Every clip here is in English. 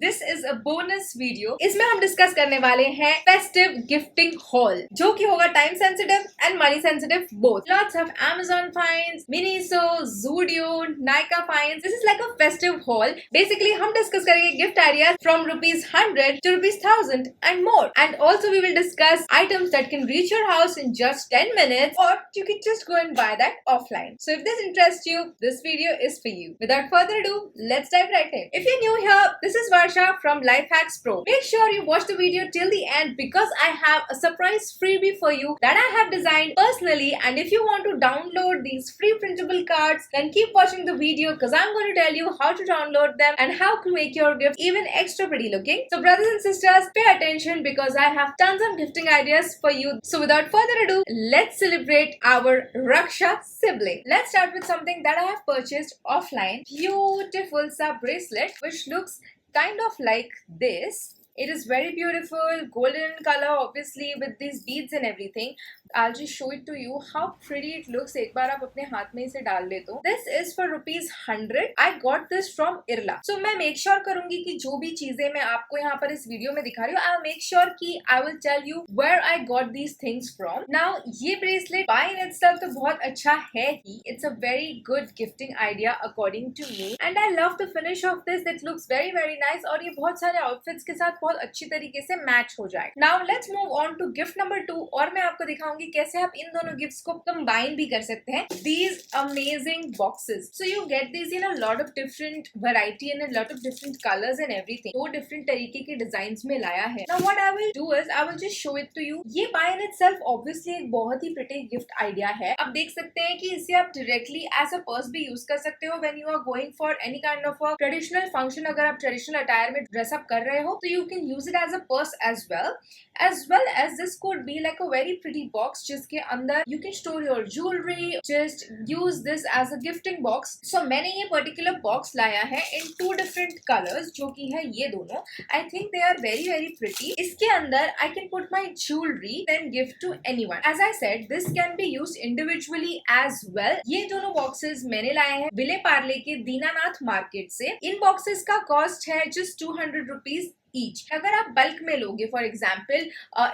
This is a bonus video. इसमें हम discuss करने वाले हैं फेस्टिव गिफ्टिंग हॉल, जो कि होगा time sensitive and money sensitive both. Lots of Amazon finds, Miniso, Zudio, Nykaa finds. This is like a festive haul. Basically, हम discuss करेंगे gift ideas from ₹100 to ₹1000 and more. And also we will discuss items that can reach your house in just 10 minutes, or you can just go and buy that offline. So if this interests you, this video is for you. Without further ado, let's dive right in. If you're new here, this is Varsha from Life Hacks Pro. Make sure you watch the video till the end because I have a surprise freebie for you that I have designed personally. And if you want to download these free printable cards, then keep watching the video because I'm going to tell you how to download them and how to make your gift even extra pretty looking. So brothers and sisters, pay attention because I have tons of gifting ideas for you. So without further ado, let's celebrate our Raksha sibling. Let's start with something that I have purchased offline. Beautiful sub bracelet which looks kind of like this. It is very beautiful, golden in color, obviously with these beads and everything. I'll just show it to you how pretty it looks. एक बार आप अपने हाथ में इसे डाल ले तो. This is for ₹100. I got this from Irla. So मैं make sure करूंगी कि जो भी चीजें मैं आपको यहाँ पर इस वीडियो में दिखा रही हूँ, I'll make sure कि I will tell you where I got these things from. Now ये bracelet by in itself तो बहुत अच्छा है ही. It's a very good gifting idea according to me, and I love the finish of this. It looks very very nice और ये बहुत सारे outfits के साथ बहुत अच्छी तरीके से मैच हो जाए. Now let's move on to gift number 2 और मैं आपको दिखाऊंगी कैसे आप इन दोनों गिफ्ट्स को कंबाइन भी कर सकते हैं. These amazing boxes. So you get these in a lot of different variety and a lot of different colors and everything. दो different तरीके के डिजाइन्स में लाया है. Now what I will do is I will just show it to you. ये by in itself obviously एक बहुत ही pretty gift idea है. आप देख सकते हैं कि इसे आप directly as a purse भी यूज कर सकते हो when you are going for any kind of a traditional function. अगर आप traditional attire में dress up कर रहे हो तो you can use it as a purse as well as this could be like a very pretty box जिसके अंदर you can store your jewelry. Just use this as a gifting box. So मैंने ये particular box लाया है in 2 different colors जो कि है ये दोनों. I think they are very very pretty. इसके अंदर I can put my jewelry then give to anyone. As I said, this can be used individually as well. ये दोनों boxes मैंने लाए हैं विले पार्ले के दीनानाथ मार्केट से. इन boxes का cost है just ₹200 ईच. अगर आप बल्क में लोगे, फॉर एग्जाम्पल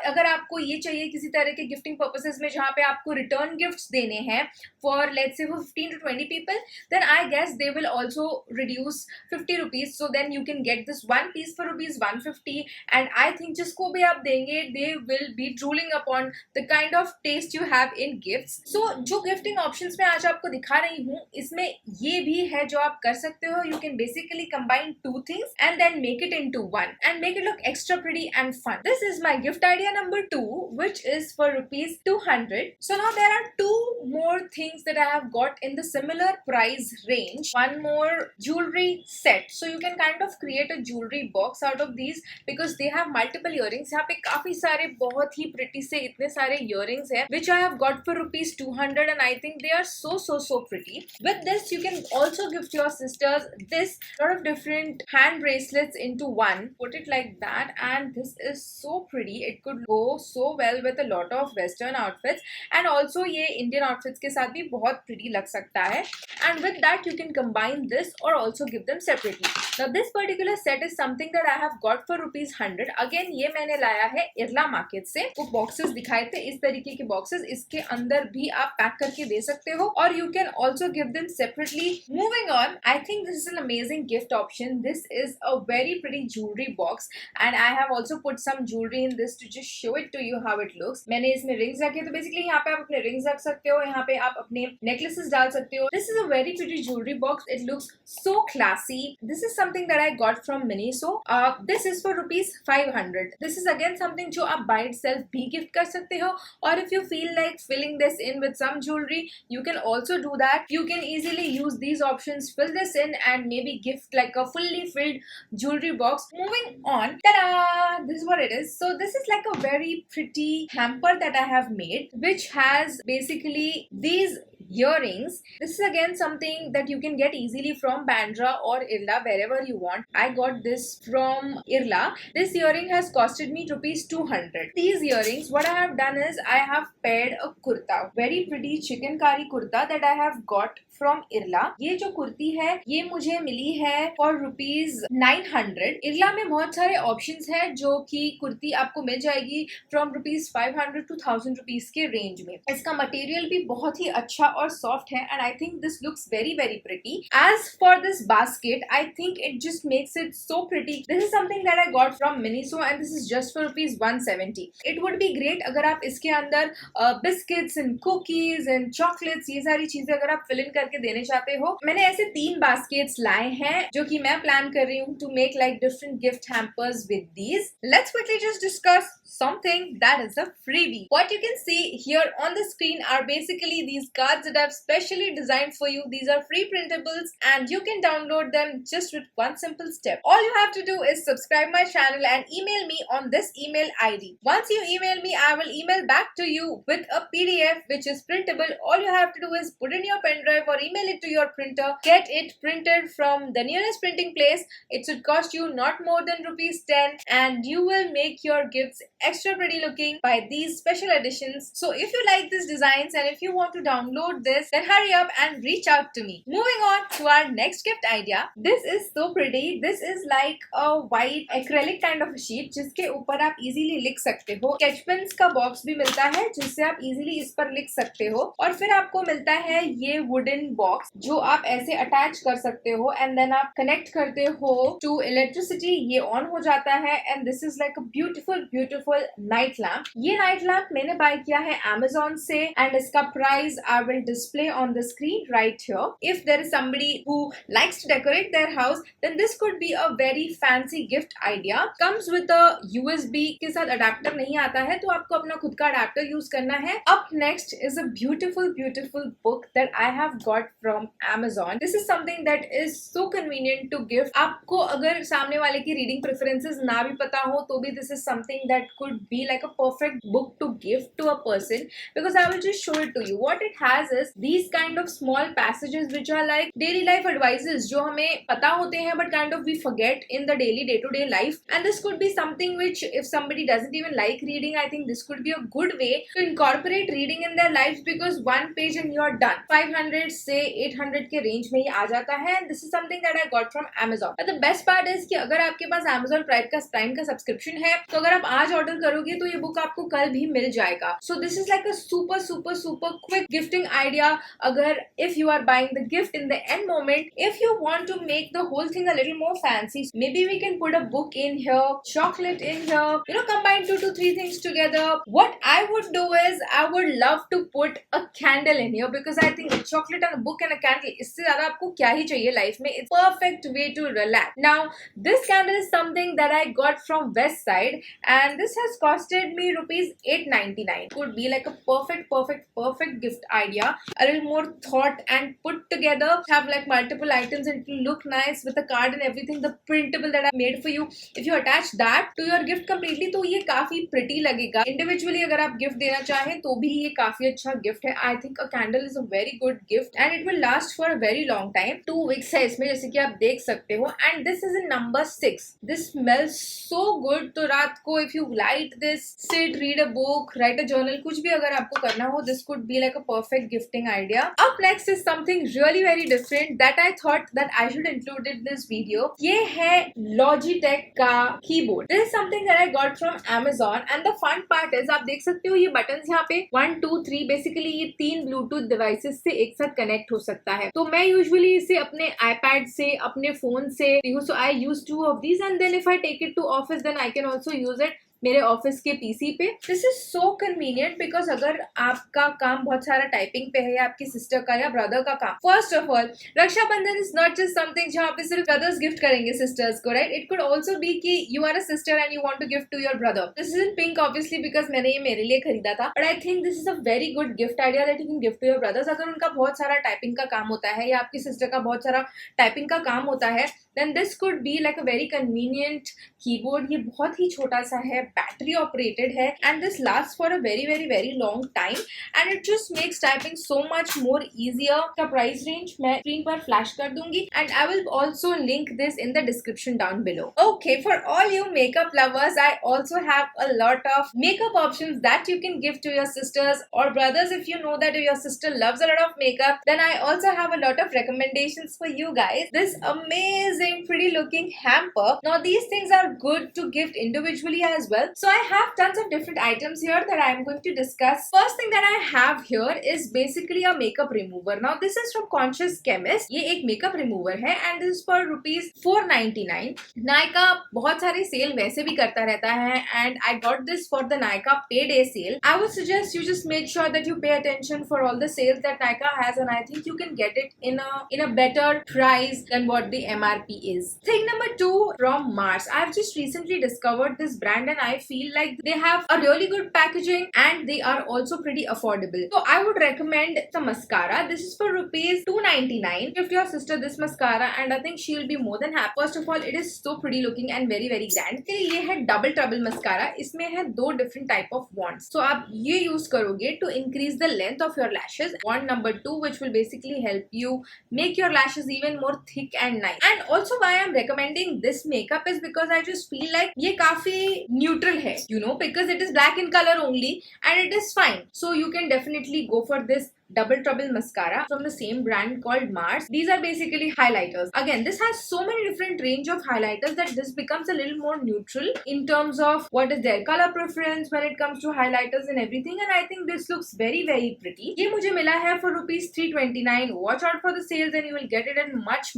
अगर आपको ये चाहिए किसी तरह के गिफ्टिंग पर्पसेस में जहाँ पे आपको रिटर्न गिफ्ट्स देने हैं for let's say 15 to 20 people, then I guess they will also reduce ₹50. So then you can get this one piece for ₹150 and I think जिसको भी आप देंगे they will be drooling upon the kind of taste you have in gifts. So जो gifting options मैं आज आपको दिखा रही हूँ इसमें ये भी है जो आप कर सकते हो. You can basically combine 2 things and then make it into one and make it look extra pretty and fun. This is my gift idea number 2, which is for ₹200. So now there are 2 more things that I have got in the similar price range. One more jewelry set. So you can kind of create a jewelry box out of these because they have multiple earrings. यहाँ पे काफी सारे बहुत ही pretty से इतने सारे earrings हैं which I have got for ₹200 and I think they are so pretty. With this you can also gift your sisters this lot of different hand bracelets into one. Put it like that and this is so pretty. It could go so well with a lot of western outfits and also ये Indian outfits के साथ भी बहुत pretty लग सकता है. And with that you can combine this or also give them separately. Now this particular set is something that I have got for ₹100. Again ये मैंने लाया है इरला मार्केट से. वो boxes दिखाए थे इस तरीके के boxes. इसके अंदर भी आप पैक करके दे सकते हो और you can also give them separately. Moving on, I think this is an amazing gift option. This is a very pretty jewelry box and I have also put some jewelry in this to just show it to you how it looks. मैंने इसमें rings रखे तो basically यहाँ पे आप अपने rings रख सकते हो, यहाँ पे आप अपने necklaces डाल सकते हो. This is a very pretty jewelry box. It looks so classy. This is something that I got from Miniso. This is for ₹500. This is again something जो आप by itself भी gift कर सकते हो or if you feel like filling this in with some jewelry, you can also do that. You can easily use these options, fill this in and maybe gift like a fully filled jewelry box. Moving on. Ta-da! This is what it is. So this is like a very pretty hamper that I have made, which has basically these earrings. This is again something that you can get easily from Bandra or Irla, wherever you want. I got this from Irla. This earring has costed me rupees 200. These earrings, what I have done is I have paired a kurta, very pretty chikankari kurta that I have got from Irla. ये जो कुर्ती है ये मुझे मिली है for rupees 900. Irla में बहुत सारे options है जो कि कुर्ती आपको मिल जाएगी from rupees 500 to 1000 rupees के range में. इसका material भी बहुत ही अच्छा और soft है and I think this looks very very pretty. As for this basket, I think it just makes it so pretty. This is something that I got from Miniso and this is just for rupees 170. It would be great अगर आप इसके अंदर biscuits and cookies and chocolates ये सारी चीजें अगर आप fill in करके देने चाहते हो. मैंने ऐसे 3 baskets लाए हैं जो कि मैं plan कर रही हूँ to make like different gift hampers with these. Let's quickly just discuss something that is a freebie. What you can see here on the screen are basically these cards that I've specially designed for you. These are free printables and you can download them just with one simple step. All you have to do is subscribe my channel and email me on this email ID. Once you email me, I will email back to you with a PDF which is printable. All you have to do is put in your pen drive or email it to your printer. Get it printed from the nearest printing place. It should cost you not more than rupees 10 and you will make your gifts extra pretty looking by these special editions. So if you like these designs and if you want to download this, then hurry up and reach out to me. Moving on to our next gift idea. This is so pretty. This is like a white acrylic kind of a sheet जिसके ऊपर आप easily लिख सकते हो. Sketch pens का box भी मिलता है जिससे आप easily इस पर लिख सकते हो और फिर आपको मिलता है ये wooden box जो आप ऐसे attach कर सकते हो and then आप connect करते हो to electricity. ये on हो जाता है and this is like a beautiful night lamp. ये night lamp मैंने buy किया है Amazon से and इसका price I will display on the screen right here. If there is somebody who likes to decorate their house, then this could be a very fancy gift idea. Comes with a USB के साथ adapter नहीं आता है तो आपको अपना खुद का adapter use करना है. Up next is a beautiful book that I have got from Amazon. This is something that is so convenient to gift. आपको अगर सामने वाले की reading preferences ना भी पता हो तो भी this is something that could be like a perfect book to gift to a person because I will just show it to you. What it has is these kind of small passages which are like daily life advices जो हमें पता होते हैं but kind of we forget in the daily day-to-day life, and this could be something which if somebody doesn't even like reading, I think this could be a good way to incorporate reading in their lives because one page and you're done. 500 से 800 के range में ही आ जाता है and this is something that I got from Amazon. But the best part is कि अगर आपके पास Amazon Prime का subscription है तो अगर आप आज order करोगे तो ये book आपको कल भी मिल जाएगा. So this is like a super quick gifting idea. अगर if you are buying the gift in the end moment, if you want to make the whole thing a little more fancy, maybe we can put a book in here, chocolate in here, combine 2 to 3 things together. What I would do is I would love to put a candle in here because I think a chocolate and a book and a candle इससे ज़्यादा आपको क्या ही चाहिए life में. It's perfect way to relax. Now this candle is something that I got from West Side and this has costed me rupees 899. Could be like a perfect gift idea. A little more thought and put together. Have like multiple items and it will look nice with the card and everything. The printable that I made for you. If you attach that to your gift completely, तो ये काफी pretty लगेगा. Individually अगर आप gift देना चाहें तो भी ये काफी अच्छा gift है. I think a candle is a very good gift and it will last for a very long time. 2 weeks है इसमें जैसे कि आप देख सकते हो and this is in number 6. This smells so good. तो रात को if you light this, sit, read a book, write a journal, कुछ भी अगर आपको करना हो, this could be like a perfect gifting idea. Up next is something really very different that I thought that I should include in this video. ये है Logitech का keyboard. This is something that I got from Amazon and the fun part is आप देख सकते हो ये buttons यहाँ पे 1, 2, 3 basically ये 3 Bluetooth devices से एक साथ connect हो सकता है. तो मैं usually इसे अपने iPad से, अपने phone से, so I use 2 of these and then if I take it to office then I can also use it मेरे ऑफिस के पीसी पे. This is so convenient because अगर आपका काम बहुत सारा टाइपिंग पे है या आपकी सिस्टर का या ब्रदर का काम. First of all, Rakshabandhan is not just something जहाँ पे सिर्फ ब्रदर्स गिफ्ट करेंगे सिस्टर्स को, right? It could also be कि you are a sister and you want to gift to your brother. This is in pink obviously because मैंने ये मेरे लिए खरीदा था, but I think this is a very good gift idea that you can gift to your brothers. अगर उनका बहुत सारा टाइपिंग का काम होता है या आपकी सिस्टर का बहुत सारा टाइपिंग का काम होता है, then this could be like a very convenient keyboard. ये बहुत ही छोटा सा है, बैटरी ऑपरेटेड है, and this lasts for a very very very long time and it just makes typing so much more easier. का प्राइस रेंज मैं screen पर flash कर दूंगी and I will also link this in the description down below. Okay, for all you makeup lovers, I also have a lot of makeup options that you can give to your sisters or brothers. If you know that your sister loves a lot of makeup, then I also have a lot of recommendations for you guys. This amazing pretty looking hamper. Now these things are good to gift individually as well. So I have tons of different items here that I am going to discuss. First thing that I have here is basically a makeup remover. Now this is from Conscious Chemist. ये एक makeup remover है and this is for rupees 499. Nykaa बहुत सारे cell वैसे भी करता रहता है and I got this for the Nykaa payday sale. I would suggest you just make sure that you pay attention for all the sales that Nykaa has and I think you can get it in a better price than what the MRP is. Thing number 2 from Mars. I've just recently discovered this brand and I feel like they have a really good packaging and they are also pretty affordable. So I would recommend the mascara. This is for rupees 299. Gift your sister this mascara and I think she'll be more than happy. First of all, it is so pretty looking and very very grand. ये है Double Trouble mascara. इसमें है 2 different type of wands. So आप ये use करोगे to increase the length of your lashes. Wand number 2 which will basically help you make your lashes even more thick and nice. And also why I'm recommending this makeup is because I just feel like ये काफी neutral है, you know, because it is black in color only and it is fine. So you can definitely go for this Double Trouble mascara from the same brand called Mars. These are basically highlighters. Again, this has so many different range of highlighters that this becomes a little more neutral in terms of what is their color preference when it comes to highlighters and everything. And I think this looks very very pretty. ये मुझे मिला है for rupees 329. Watch out for the sales and you will get it at much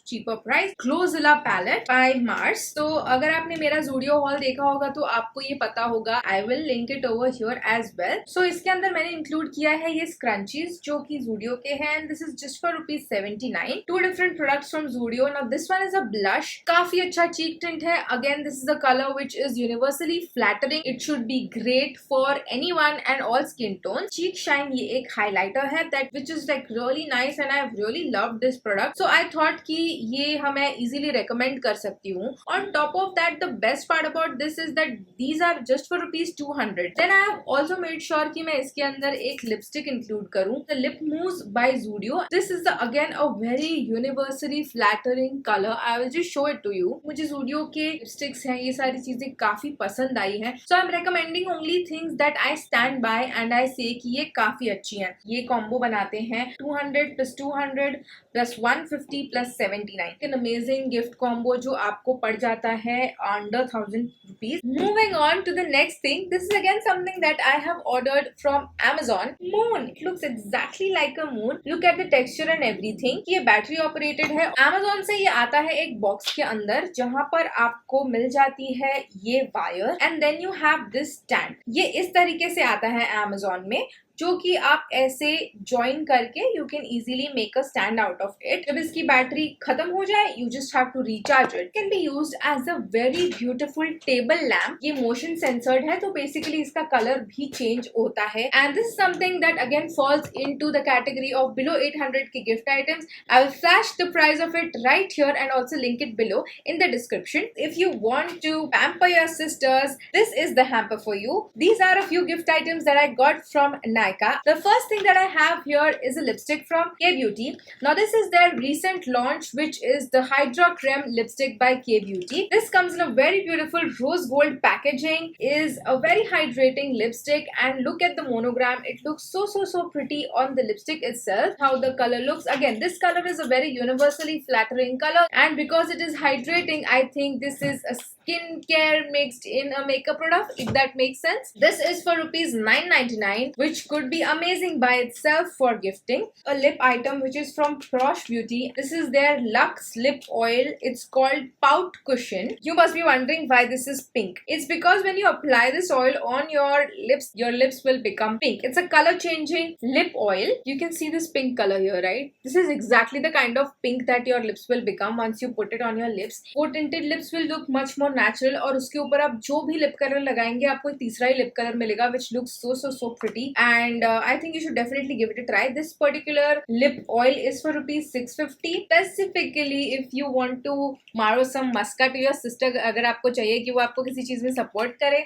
cheaper price. Glowzilla palette by Mars. So अगर आपने मेरा Zudio haul देखा होगा तो आपको ये पता होगा. I will link it over here as well. So इसके अंदर मैंने include किया है ये scrunchies जो कि Zudio के हैं and this is just for rupees 79. 2 different products from Zudio. Now this one is a blush. काफी अच्छा cheek tint है. Again, this is a color which is universally flattering. It should be great for anyone and all skin tones. Cheek Shine ये एक highlighter है that which is like really nice and I've really loved this product. So I thought कि ये हमें easily recommend कर सकती हूँ. On top of that, the best part about this is that these are just for rupees 200. Then I have also made sure कि मैं इसके अंदर एक lipstick include करूँ. The Lip Mousse by Zudio. This is again a very universally flattering color. I will just show it to you. मुझे Zudio के lipsticks हैं, ये सारी चीजें काफी पसंद आई हैं. So I'm recommending only things that I stand by and I say कि ये काफी अच्छी हैं. ये combo बनाते हैं 200 plus 200 plus 150 plus 79. An amazing gift combo जो आपको पड़ जाता है under 1000 rupees. Moving on to the next thing. This is again something that I have ordered from Amazon. Moon. It looks exactly like a moon. Look at the texture and everything. ये battery operated है. Amazon से ये आता है एक box के अंदर जहाँ पर आपको मिल जाती है ये wire and then you have this stand. ये इस तरीके से आता है Amazon में जो कि आप ऐसे ज्वाइन करके you can easily make a stand out of it. जब इसकी बैटरी खत्म हो जाए you just have to recharge it. Can be used as a very beautiful table lamp. ये मोशन सेंसर्ड है तो बेसिकली इसका कलर भी चेंज होता है and this is something that again falls into the category of below 800 के gift items. I will flash the price of it right here and also link it below in the description. If you want to pamper your sisters, this is the hamper for you. These are a few gift items that I got from Nykaa. The first thing that I have here is a lipstick from K Beauty. Now this is their recent launch which is the Hydra Creme lipstick by K Beauty. This comes in a very beautiful rose gold packaging. Is a very hydrating lipstick and look at the monogram. It looks so pretty on the lipstick itself. How the color looks. Again, this color is a very universally flattering color and because it is hydrating, I think this is a skincare mixed in a makeup product, if that makes sense. This is for rupees 9.99, which could be amazing by itself for gifting. A lip item which is from Frosh Beauty. This is their Luxe Lip Oil. It's called Pout Cushion. You must be wondering why this is pink. It's because when you apply this oil on your lips will become pink. It's a color changing lip oil. You can see this pink color here, right? This is exactly the kind of pink that your lips will become once you put it on your lips. वो tinted lips will look much more natural और उसके ऊपर आप जो भी lip color लगाएंगे आपको एक तीसरा ही lip color मिलेगा, which looks so pretty, and I think you should definitely give it a try. This particular lip oil is for rupees 650. Specifically if you want to borrow some mascara to your sister, अगर आपको चाहिए कि वो आपको किसी चीज में support करे,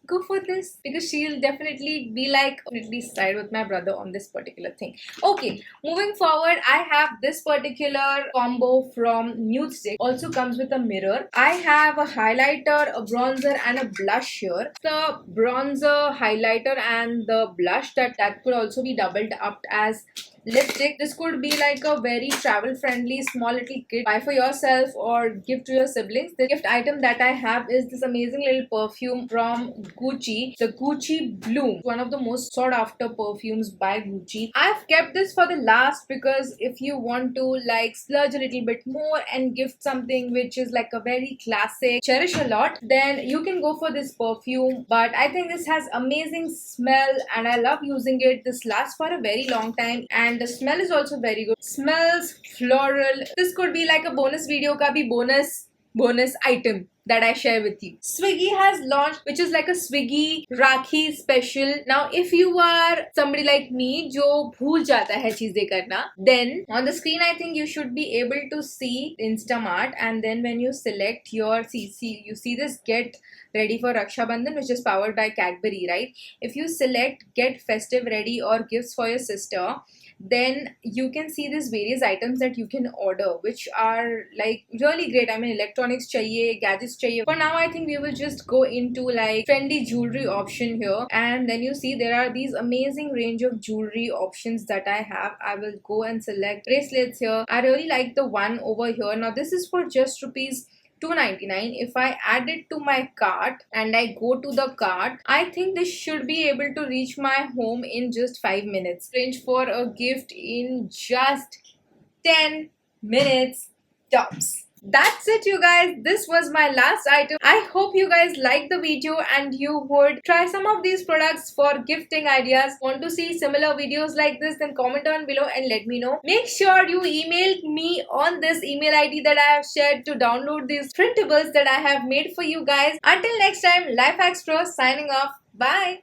go for this, because she'll definitely be like definitely side with my brother on this particular thing. Okay, moving forward, I have this particular combo from Nude Stick. Also comes with a mirror. I have a highlighter, a bronzer, and a blush here. The bronzer, highlighter, and the blush that could also be doubled up as lipstick. This could be like a very travel friendly small little kit, buy for yourself or give to your siblings. The gift item that I have is this amazing little perfume from Gucci, the Gucci Bloom, one of the most sought after perfumes by Gucci. I've kept this for the last because if you want to like splurge a little bit more and gift something which is like a very classic, cherish a lot, then you can go for this perfume. But I think this has amazing smell and I love using it. This lasts for a very long time and the smell is also very good. Smells floral. This could be like a bonus video ka bhi bonus item that I share with you. Swiggy has launched, which is like a Swiggy Rakhi special. Now, if you are somebody like me, जो भूल जाता है चीजें करना, then on the screen I think you should be able to see Instamart, and then when you select your you see this Get Ready for Raksha Bandhan, which is powered by Cadbury, right? If you select Get Festive Ready or Gifts for your sister, then you can see these various items that you can order, which are like really great. I mean, electronics chahiye, gadgets chahiye. For now, I think we will just go into like trendy jewelry option here, and then you see there are these amazing range of jewelry options that I have. I will go and select bracelets here. I really like the one over here. Now this is for just rupees 299. If I add it to my cart and I go to the cart, I think this should be able to reach my home in just 5 minutes. Range for a gift in just 10 minutes tops. That's it, you guys. This was my last item. I hope you guys liked the video and you would try some of these products for gifting ideas. Want to see similar videos like this? Then comment down below and let me know. Make sure you email me on this email ID that I have shared to download these printables that I have made for you guys. Until next time, Life Hacks Pro signing off. Bye.